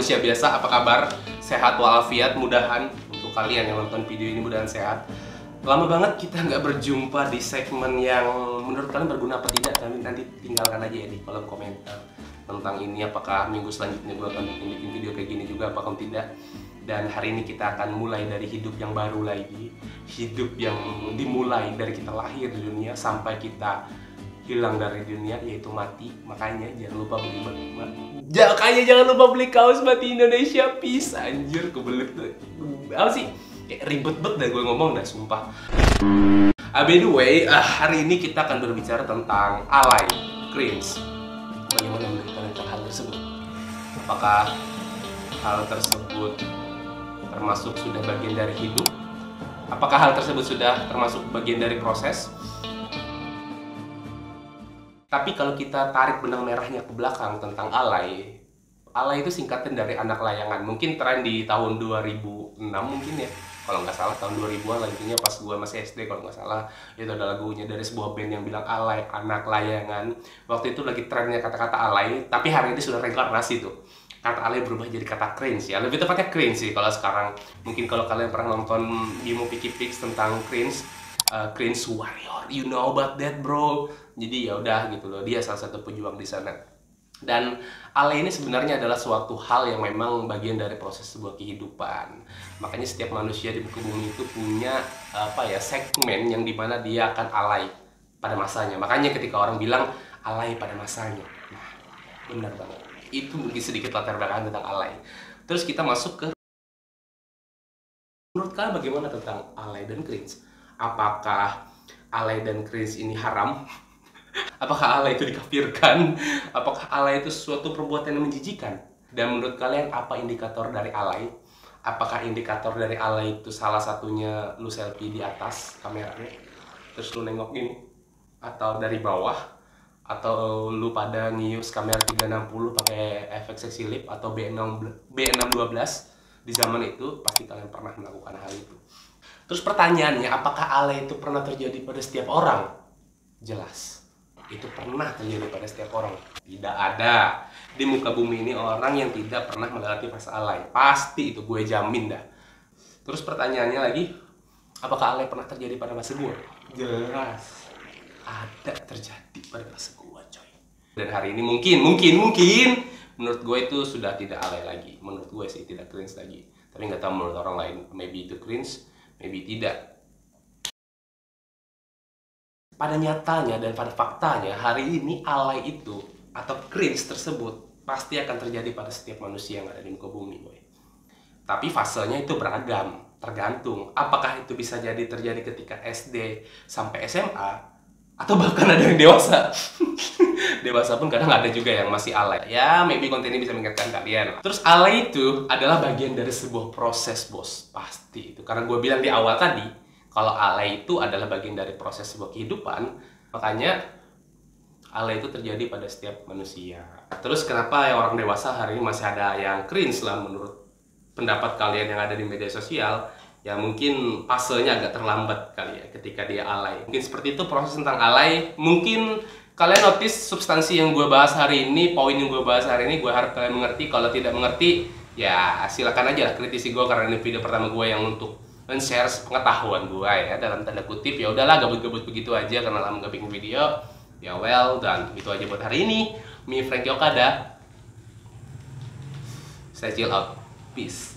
manusia biasa. Apa kabar? Sehat walafiat, mudahan untuk kalian yang nonton video ini mudahan sehat. Lama banget kita nggak berjumpa di segmen yang menurut kalian berguna apa tidak. Nanti tinggalkan aja ya di kolom komentar tentang ini, apakah minggu selanjutnya gue akan bikin video kayak gini juga apakah tidak. Dan hari ini kita akan mulai dari hidup yang baru lagi, hidup yang dimulai dari kita lahir di dunia sampai kita hilang dari dunia, yaitu mati. Makanya jangan lupa beli kaos mati Indonesia, peace. Anjir, kebelet tuh. Apa sih? Ribet banget dah gue ngomong dah, sumpah. By the way, hari ini kita akan berbicara tentang alay, cringe. Bagaimana menurut tentang hal tersebut? Apakah hal tersebut termasuk sudah bagian dari hidup? Apakah hal tersebut sudah termasuk bagian dari proses? Tapi kalau kita tarik benang merahnya ke belakang tentang alay, alay itu singkatan dari anak layangan. Mungkin tren di tahun 2006 mungkin ya, kalau nggak salah tahun 2000-an lah, intinya pas gue masih SD kalau nggak salah. Itu ada lagunya dari sebuah band yang bilang alay, anak layangan. Waktu itu lagi trennya kata-kata alay, tapi hari ini sudah reinkarnasi tuh. Kata alay berubah jadi kata cringe ya, lebih tepatnya cringe sih kalau sekarang. Mungkin kalau kalian pernah nonton Bimo Piki Pix tentang cringe, cringe warrior, you know about that bro. Jadi ya udah gitu loh, dia salah satu pejuang di sana. Dan alay ini sebenarnya adalah suatu hal yang memang bagian dari proses sebuah kehidupan. Makanya setiap manusia di muka bumi itu punya segmen yang dimana dia akan alay pada masanya. Makanya ketika orang bilang alay pada masanya, nah benar banget. Itu mungkin sedikit latar belakang tentang alay. Terus kita masuk ke, menurut kalian bagaimana tentang alay dan cringe? Apakah alay dan cringe ini haram? Apakah alay itu dikafirkan? Apakah alay itu suatu perbuatan yang menjijikan? Dan menurut kalian apa indikator dari alay? Apakah indikator dari alay itu salah satunya lu selfie di atas kameranya, terus lu nengok ini, atau dari bawah, atau lu pada ngius kamera 360 pakai efek sexy lip atau B612? Di zaman itu pasti kalian pernah melakukan hal itu. Terus pertanyaannya, apakah alay itu pernah terjadi pada setiap orang? Jelas, itu pernah terjadi pada setiap orang. Tidak ada di muka bumi ini orang yang tidak pernah melewati fase alay. Pasti itu, gue jamin dah. Terus pertanyaannya lagi, apakah alay pernah terjadi pada masa gue? Jelas, ada terjadi pada masa gue, coy. Dan hari ini mungkin menurut gue itu sudah tidak alay lagi. Menurut gue sih tidak cringe lagi. Tapi nggak tahu menurut orang lain, maybe itu cringe, maybe tidak. Pada nyatanya dan pada faktanya, hari ini alay itu atau cringe tersebut pasti akan terjadi pada setiap manusia yang ada di muka bumi, boy. Tapi fasenya itu beragam, tergantung. Apakah itu bisa jadi terjadi ketika SD sampai SMA, atau bahkan ada yang dewasa. Dewasa pun kadang ada juga yang masih alay. Ya, maybe konten ini bisa mengingatkan kalian. Terus alay itu adalah bagian dari sebuah proses, bos. Pasti itu. Karena gue bilang di awal tadi, kalau alay itu adalah bagian dari proses sebuah kehidupan, makanya alay itu terjadi pada setiap manusia. Terus kenapa orang dewasa hari ini masih ada yang cringe lah menurut pendapat kalian yang ada di media sosial? Ya mungkin fasenya agak terlambat kali ya ketika dia alay. Mungkin seperti itu proses tentang alay. Mungkin kalian notice substansi yang gue bahas hari ini, poin yang gue bahas hari ini, gue harap kalian mengerti. Kalau tidak mengerti, ya silakan aja lah kritisi gue, karena ini video pertama gue yang untuk men-share pengetahuan gue ya, dalam tanda kutip. Ya udahlah, gabut-gabut begitu aja karena lama gak bikin video. Ya well, dan itu aja buat hari ini. Me Frankie Okada, saya chill out, peace.